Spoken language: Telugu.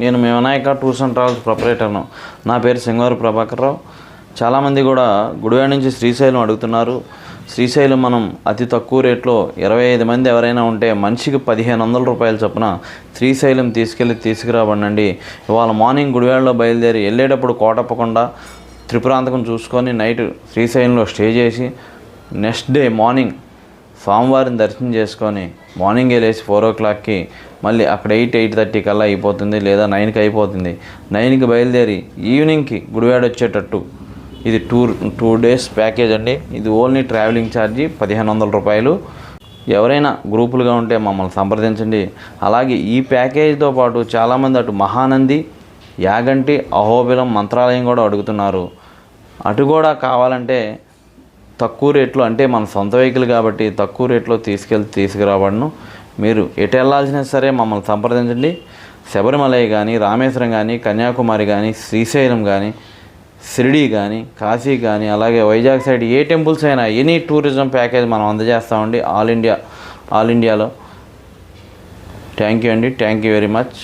నేను మీ వినాయక టూర్స్ అండ్ ట్రావెల్స్ ప్రొపరేటర్ను. నా పేరు సింగవారి ప్రభాకర్ రావు. చాలామంది కూడా గుడివాడ నుంచి శ్రీశైలం అడుగుతున్నారు. శ్రీశైలం మనం అతి తక్కువ రేట్లో 25 మంది ఎవరైనా ఉంటే మనిషికి 1500 రూపాయల చొప్పున శ్రీశైలం తీసుకురాబడండి. ఇవాళ మార్నింగ్ గుడివాడలో బయలుదేరి వెళ్ళేటప్పుడు కోటప్పకొండ త్రిపురాంతకం చూసుకొని నైట్ శ్రీశైలంలో స్టే చేసి నెక్స్ట్ డే మార్నింగ్ స్వామివారిని దర్శనం చేసుకొని మార్నింగ్ లేచి 4 o'clockకి మళ్ళీ అక్కడ 8:30 కల్లా అయిపోతుంది, లేదా 9కి అయిపోతుంది. 9కి బయలుదేరి ఈవినింగ్కి గుడివాడ వచ్చేటట్టు ఇది 2 days ప్యాకేజ్ అండి. ఇది ఓన్లీ ట్రావెలింగ్ ఛార్జీ 1500 రూపాయలు. ఎవరైనా గ్రూపులుగా ఉంటే మమ్మల్ని సంప్రదించండి. అలాగే ఈ ప్యాకేజీతో పాటు చాలామంది అటు మహానంది, యాగంటి, అహోబిలం, మంత్రాలయం కూడా అడుగుతున్నారు. అటు కూడా కావాలంటే తక్కువ రేట్లో, అంటే మన సొంత వెహికల్ కాబట్టి తక్కువ రేట్లో తీసుకురావడను. మీరు ఎటు వెళ్ళాల్సిన సరే మమ్మల్ని సంప్రదించండి. శబరిమలై కానీ, రామేశ్వరం కానీ, కన్యాకుమారి కానీ, శ్రీశైలం కానీ, షిరిడి కానీ, కాశీ కానీ, అలాగే వైజాగ్ సైడ్ ఏ టెంపుల్స్ అయినా ఎనీ టూరిజం ప్యాకేజ్ మనం అందజేస్తామండి ఆల్ ఇండియాలో. థ్యాంక్ యూ అండి. Thank you very much.